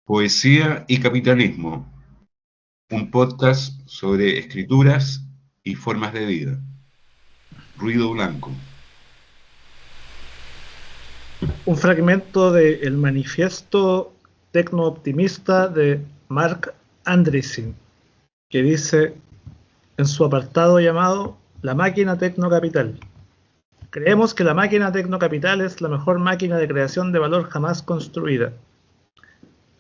Poesía y capitalismo, un podcast sobre escrituras y formas de vida. Ruido blanco. Un fragmento de El manifiesto tecno-optimista de Marc Andreessen, que dice en su apartado llamado La máquina tecnocapital: creemos que la máquina tecnocapital es la mejor máquina de creación de valor jamás construida.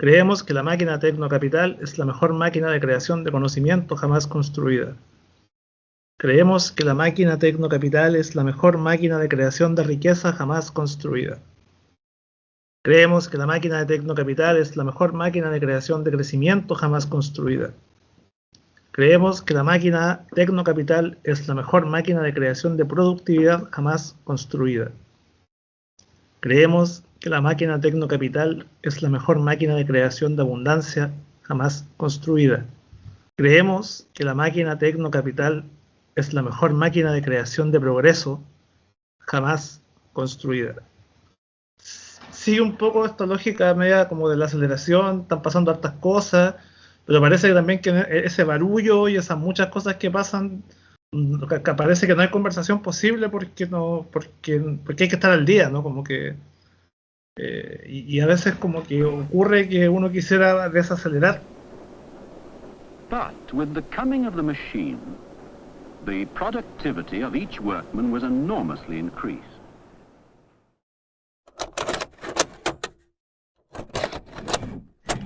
Creemos que la máquina tecnocapital es la mejor máquina de creación de conocimiento jamás construida. Creemos que la máquina tecnocapital es la mejor máquina de creación de riqueza jamás construida. Creemos que la máquina de Tecnocapital es la mejor máquina de creación de crecimiento jamás construida. Creemos que la máquina Tecnocapital es la mejor máquina de creación de productividad jamás construida. Creemos que la máquina Tecnocapital es la mejor máquina de creación de abundancia jamás construida. Creemos que la máquina Tecnocapital es la mejor máquina de creación de progreso jamás construida. Sigue un poco esta lógica media como de la aceleración, están pasando hartas cosas, pero parece que también que ese barullo y esas muchas cosas que pasan, que parece que no hay conversación posible porque hay que estar al día, ¿no? Como que y a veces como que ocurre que uno quisiera desacelerar. But with the coming of the machine, the productivity of each workman was enormously increased.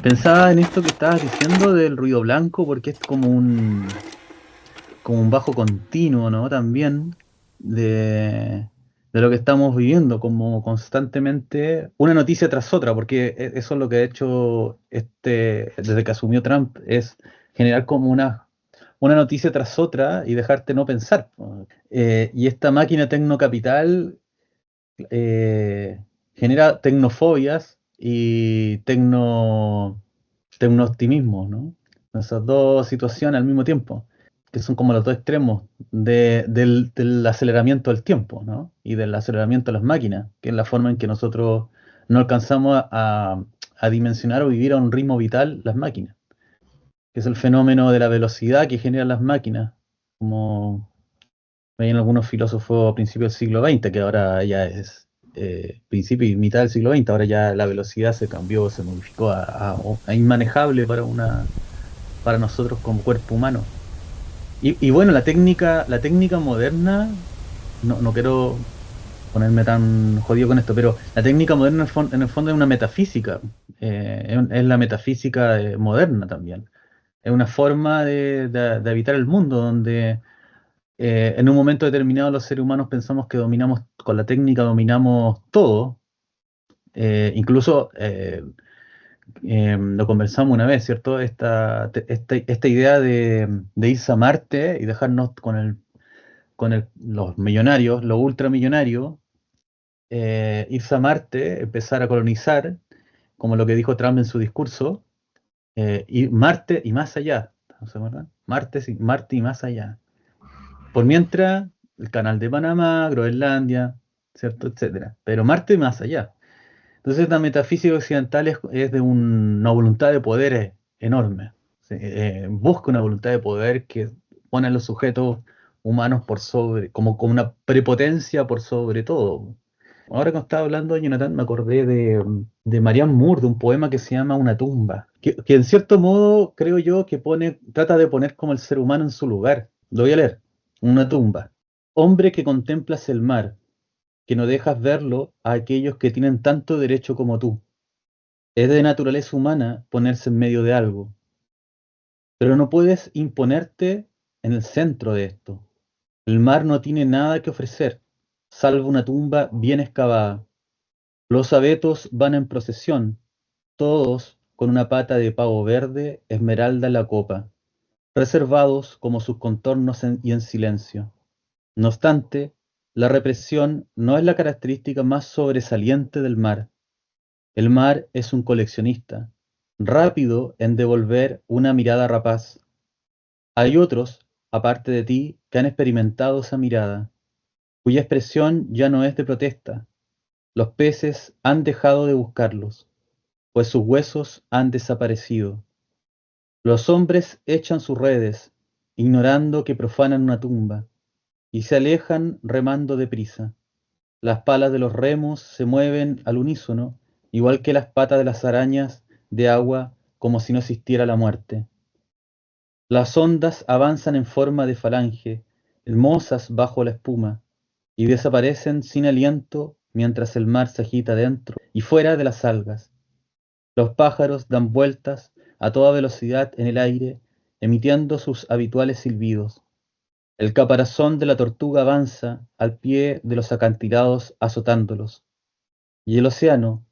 Pensaba en esto que estabas diciendo del ruido blanco, porque es como un bajo continuo, ¿no? También de lo que estamos viviendo, como constantemente una noticia tras otra, porque eso es lo que ha hecho desde que asumió Trump, es generar como una noticia tras otra y dejarte no pensar, ¿no? Y esta máquina tecnocapital genera tecnofobias y tecnooptimismo, ¿no? Esas dos situaciones al mismo tiempo, que son como los dos extremos del aceleramiento del tiempo, ¿no? Y del aceleramiento de las máquinas, que es la forma en que nosotros no alcanzamos a dimensionar o vivir a un ritmo vital las máquinas, que es el fenómeno de la velocidad que generan las máquinas, como veían algunos filósofos a principios del siglo XX, que ahora ya es principio y mitad del siglo XX, ahora ya la velocidad se cambió, se modificó a inmanejable para nosotros como cuerpo humano. Y bueno, la técnica moderna, no quiero ponerme tan jodido con esto, pero la técnica moderna en el fondo es una metafísica, es la metafísica moderna también. Es una forma de habitar el mundo donde en un momento determinado los seres humanos pensamos que dominamos, con la técnica dominamos todo, incluso lo conversamos una vez, ¿cierto? Esta idea de irse a Marte y dejarnos los millonarios, los ultramillonarios, irse a Marte, empezar a colonizar, como lo que dijo Trump en su discurso, y Marte y más allá, ¿no se acuerdan? Marte y más allá. Por mientras, el canal de Panamá, Groenlandia, ¿cierto? Etcétera. Pero Marte más allá. Entonces la metafísica occidental es de una voluntad de poder enorme. Sí, busca una voluntad de poder que pone a los sujetos humanos por sobre, como una prepotencia por sobre todo. Ahora que estaba hablando, Jonathan, me acordé de Marianne Moore, de un poema que se llama Una tumba, que en cierto modo creo yo que trata de poner como el ser humano en su lugar. Lo voy a leer. Una tumba. Hombre que contemplas el mar, que no dejas verlo a aquellos que tienen tanto derecho como tú. Es de naturaleza humana ponerse en medio de algo, pero no puedes imponerte en el centro de esto. El mar no tiene nada que ofrecer, salvo una tumba bien excavada. Los abetos van en procesión, todos con una pata de pavo verde, esmeralda en la copa, reservados como sus contornos y en silencio. No obstante, la represión no es la característica más sobresaliente del mar. El mar es un coleccionista, rápido en devolver una mirada rapaz. Hay otros, aparte de ti, que han experimentado esa mirada, cuya expresión ya no es de protesta. Los peces han dejado de buscarlos. pues sus huesos han desaparecido. Los hombres echan sus redes, ignorando que profanan una tumba, y se alejan remando deprisa. Las palas de los remos se mueven al unísono, igual que las patas de las arañas de agua, como si no existiera la muerte. Las ondas avanzan en forma de falange, hermosas bajo la espuma, y desaparecen sin aliento mientras el mar se agita dentro y fuera de las algas. Los pájaros dan vueltas a toda velocidad en el aire, emitiendo sus habituales silbidos. El caparazón de la tortuga avanza al pie de los acantilados azotándolos. Y el océano,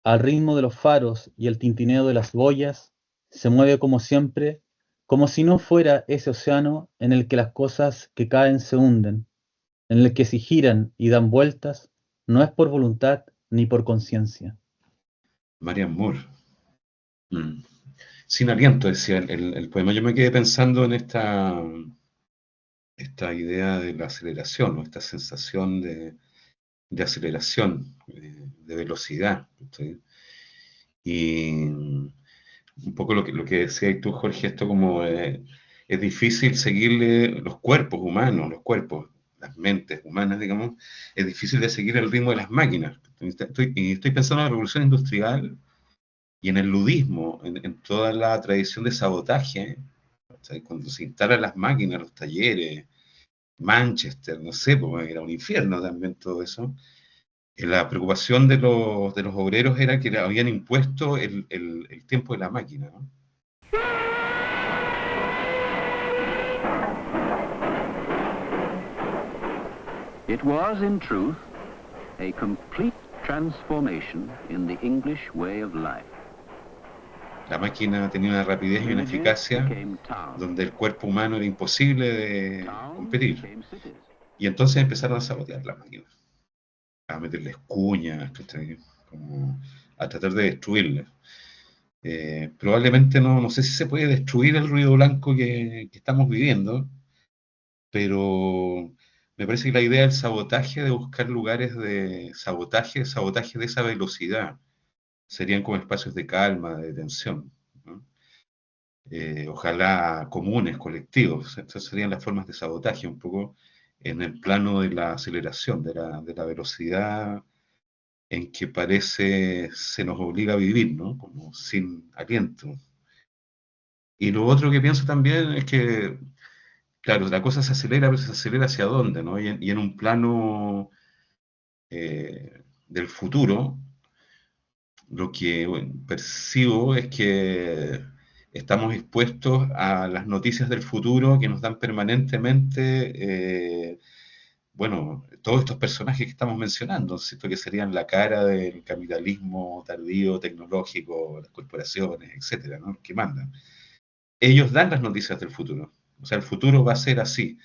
al ritmo de los faros y el tintineo de las boyas, se mueve como siempre, como si no fuera ese océano en el que las cosas que caen se hunden, en el que si giran y dan vueltas, no es por voluntad ni por conciencia. Marian Moore. Sin aliento, decía el poema. Yo me quedé pensando en esta idea de la aceleración, ¿no? Esta sensación de aceleración, de velocidad. ¿Sí? Y un poco lo que decías tú, Jorge, esto como es difícil seguirle los cuerpos humanos, las mentes humanas, digamos, es difícil de seguir el ritmo de las máquinas. Estoy pensando en la revolución industrial y en el ludismo, en toda la tradición de sabotaje, ¿sí? Cuando se instalan las máquinas, los talleres, Manchester, no sé, porque era un infierno también todo eso. La preocupación de los obreros era que le habían impuesto el tiempo de la máquina, ¿no? It was, in truth, a complete transformation in the English way of life. La máquina tenía una rapidez y una eficacia donde el cuerpo humano era imposible de competir. Y entonces empezaron a sabotear las máquinas, a meterles cuñas, como a tratar de destruirlas. Probablemente no sé si se puede destruir el ruido blanco que estamos viviendo, pero me parece que la idea del sabotaje, de buscar lugares de sabotaje de esa velocidad, serían como espacios de calma, de tensión, ¿no? Ojalá comunes, colectivos. Estas serían las formas de sabotaje, un poco en el plano de la aceleración, de la velocidad en que parece se nos obliga a vivir, ¿no? Como sin aliento. Y lo otro que pienso también es que, claro, la cosa se acelera, pero se acelera hacia dónde, ¿no? Y en un plano del futuro, lo que percibo es que estamos expuestos a las noticias del futuro que nos dan permanentemente, bueno, todos estos personajes que estamos mencionando, ¿cierto? Que serían la cara del capitalismo tardío, tecnológico, las corporaciones, etcétera, ¿no? Que mandan. Ellos dan las noticias del futuro. O sea, el futuro va a ser así.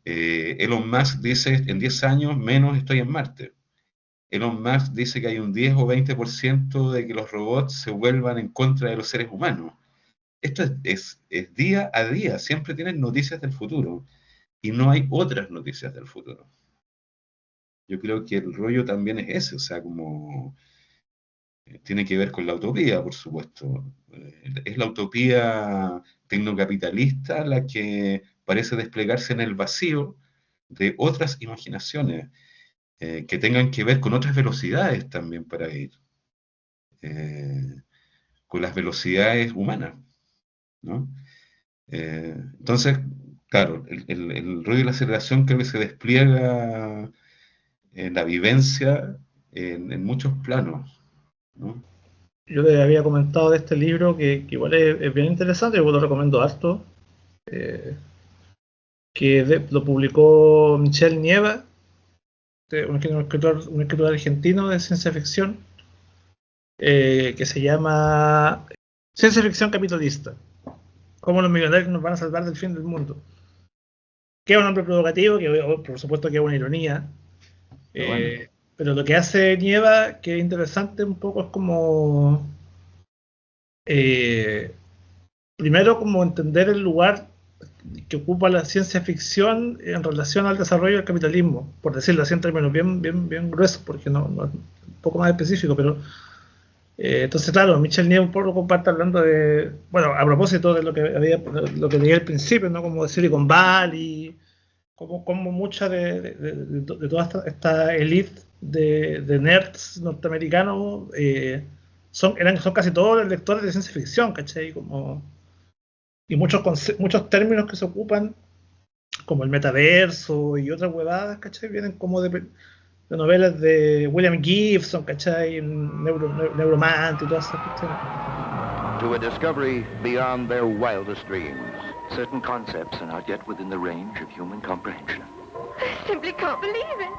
Elon Musk dice, en 10 años menos estoy en Marte. Elon Musk dice que hay un 10 o 20% de que los robots se vuelvan en contra de los seres humanos. Esto es día a día, siempre tienen noticias del futuro y no hay otras noticias del futuro. Yo creo que el rollo también es ese, o sea, como tiene que ver con la utopía, por supuesto. Es la utopía tecnocapitalista la que parece desplegarse en el vacío de otras imaginaciones. Que tengan que ver con otras velocidades también para ir, con las velocidades humanas, ¿no? Entonces, claro, el rollo de la aceleración creo que se despliega en la vivencia en muchos planos, ¿no? Yo le había comentado de este libro que igual es bien interesante, yo lo recomiendo harto, lo publicó Michel Nieva, un escritor argentino de ciencia ficción, que se llama Ciencia Ficción Capitalista, cómo los millonarios nos van a salvar del fin del mundo. Que es un nombre provocativo, que por supuesto que es una ironía, bueno. Pero lo que hace Nieva, que es interesante un poco, es como primero como entender el lugar que ocupa la ciencia ficción en relación al desarrollo del capitalismo, por decirlo así en términos bien gruesos, porque no un poco más específico, pero Entonces, claro, Michel Nieve un poco parte hablando de, bueno, a propósito de lo que leí al principio, ¿no? Como de Silicon Valley, como mucha de toda esta elite de nerds norteamericanos son casi todos lectores de ciencia ficción, ¿cachai? Y muchos términos que se ocupan, como el metaverso y otras huevadas, ¿cachai? Vienen como de novelas de William Gibson, ¿cachai? Neuromante y todas esas cuestiones. To a discovery beyond their wildest dreams. Certain concepts are not yet within the range of human comprehension. I simply can't believe it.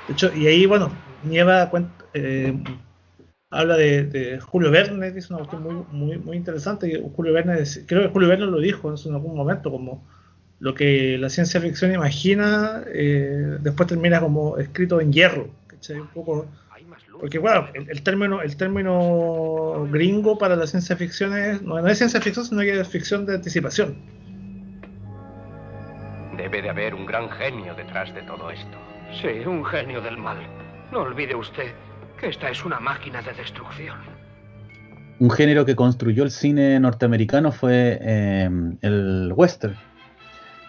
De hecho, y ahí, bueno, Nieva habla de Julio Verne, dice una cuestión muy interesante. Y Julio Verne, creo que Julio Verne lo dijo en algún momento, como lo que la ciencia ficción imagina, después termina como escrito en hierro, ¿cachai? Un poco, porque bueno, el término gringo para la ciencia ficción no es ciencia ficción, sino que es ficción de anticipación. Debe de haber un gran genio detrás de todo esto. Sí, un genio del mal. No olvide usted que esta es una máquina de destrucción. Un género que construyó el cine norteamericano fue el western.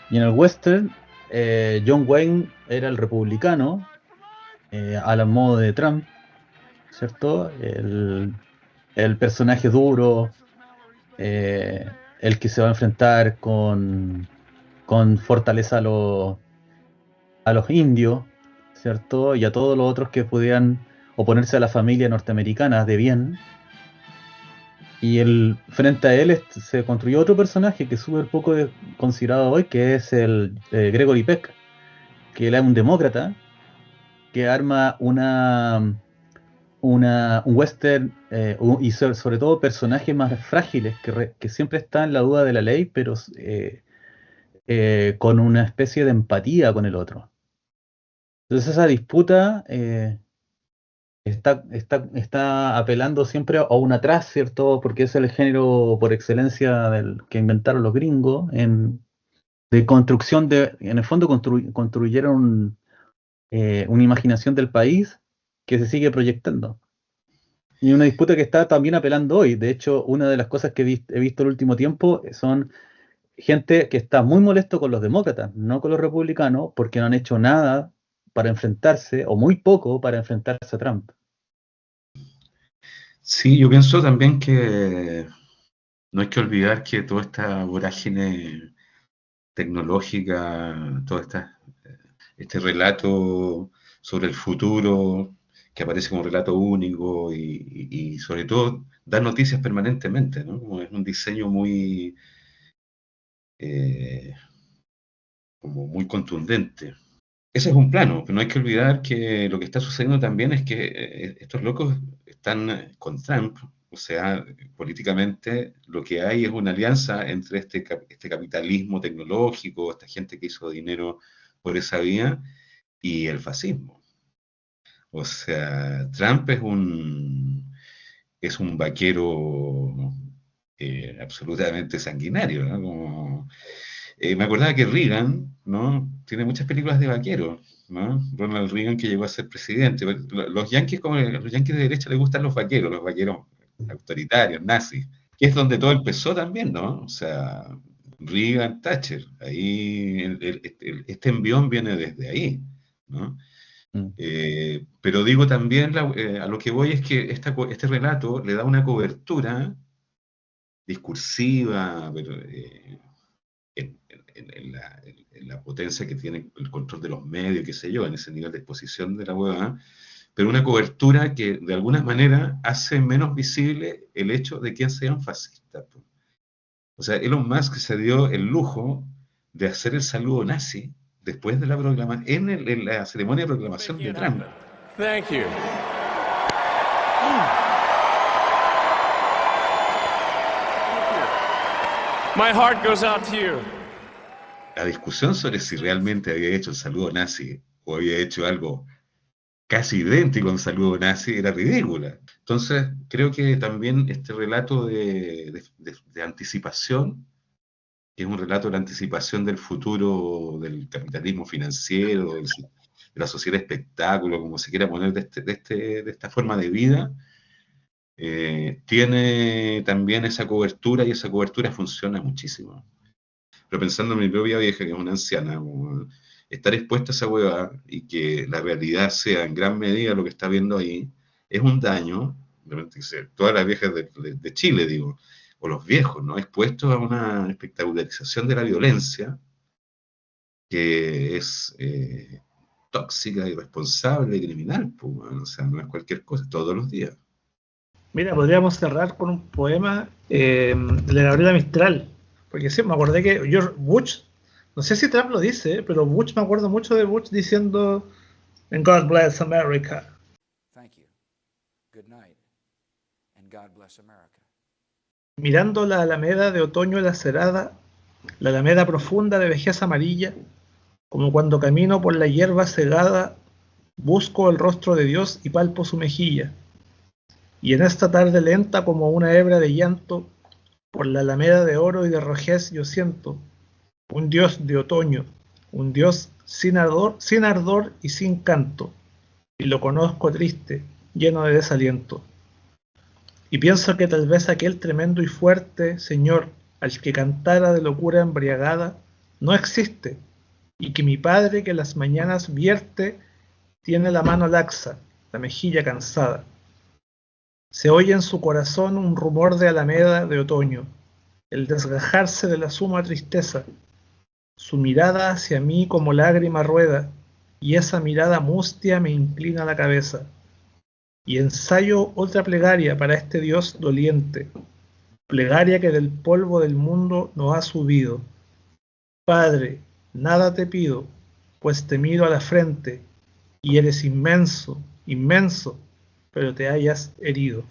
Y en el western, John Wayne era el republicano, al modo de Trump, ¿cierto? El personaje duro, el que se va a enfrentar con fortaleza a los indios, ¿cierto? Y a todos los otros que pudieran oponerse a la familia norteamericana de bien. Y frente a él se construyó otro personaje que es súper poco considerado hoy, que es el Gregory Peck, que él es un demócrata que arma un western y sobre todo personajes más frágiles que siempre están en la duda de la ley, pero con una especie de empatía con el otro. Entonces esa disputa está apelando siempre a un atrás, ¿cierto? Porque es el género por excelencia que inventaron los gringos de construcción en el fondo construyeron una imaginación del país que se sigue proyectando. Y una disputa que está también apelando hoy. De hecho, una de las cosas que he visto el último tiempo son gente que está muy molesto con los demócratas, no con los republicanos, porque no han hecho nada para enfrentarse, o muy poco para enfrentarse a Trump. Sí, yo pienso también que no hay que olvidar que toda esta vorágine tecnológica, todo este relato sobre el futuro, que aparece como relato único y sobre todo da noticias permanentemente, ¿no? Como es un diseño como muy contundente. Ese es un plano, pero no hay que olvidar que lo que está sucediendo también es que estos locos están con Trump, o sea, políticamente lo que hay es una alianza entre este capitalismo tecnológico, esta gente que hizo dinero por esa vía, y el fascismo. O sea, Trump es un vaquero absolutamente sanguinario, ¿no? Me acordaba que Reagan, ¿no? Tiene muchas películas de vaqueros, ¿no? Ronald Reagan, que llegó a ser presidente. Los yanquis de derecha les gustan los vaqueros autoritarios, nazis, que es donde todo empezó también, ¿no? O sea, Reagan, Thatcher, ahí este envión viene desde ahí, ¿no? Pero digo también, a lo que voy es que este relato le da una cobertura discursiva, pero en la potencia que tiene el control de los medios, qué sé yo, en ese nivel de exposición de la web, pero una cobertura que de alguna manera hace menos visible el hecho de que sean fascistas. O sea, Elon Musk se dio el lujo de hacer el saludo nazi después de la proclamación, en la ceremonia de proclamación de Trump. Thank you. My heart goes out to you. La discusión sobre si realmente había hecho el saludo nazi o había hecho algo casi idéntico a un saludo nazi era ridícula. Entonces, creo que también este relato de anticipación, que es un relato de la anticipación del futuro del capitalismo financiero, la sociedad de espectáculo, como se quiera poner, de esta forma de vida, tiene también esa cobertura, y esa cobertura funciona muchísimo. Pero pensando en mi propia vieja, que es una anciana, como estar expuesta a esa hueá y que la realidad sea en gran medida lo que está viendo ahí, es un daño, todas las viejas de Chile, digo, o los viejos, ¿no? Expuestos a una espectacularización de la violencia que es tóxica, irresponsable, criminal, pues, o sea, no es cualquier cosa, todos los días. Mira, podríamos cerrar con un poema de la Gabriela Mistral, porque sí, me acordé que George Bush, no sé si Trump lo dice, pero Bush, me acuerdo mucho de Bush diciendo "And God bless America". Thank you. Good night. And God bless America. Mirando la alameda de otoño lacerada, la alameda profunda de vejez amarilla, como cuando camino por la hierba segada, busco el rostro de Dios y palpo su mejilla. Y en esta tarde lenta como una hebra de llanto, por la alameda de oro y de rojez yo siento un Dios de otoño, un Dios sin ardor y sin canto, y lo conozco triste, lleno de desaliento. Y pienso que tal vez aquel tremendo y fuerte Señor al que cantara de locura embriagada no existe, y que mi Padre que las mañanas vierte tiene la mano laxa, la mejilla cansada. Se oye en su corazón un rumor de alameda de otoño, el desgajarse de la suma tristeza, su mirada hacia mí como lágrima rueda, y esa mirada mustia me inclina la cabeza. Y ensayo otra plegaria para este Dios doliente, plegaria que del polvo del mundo nos ha subido. Padre, nada te pido, pues te miro a la frente, y eres inmenso, inmenso, pero te hayas herido.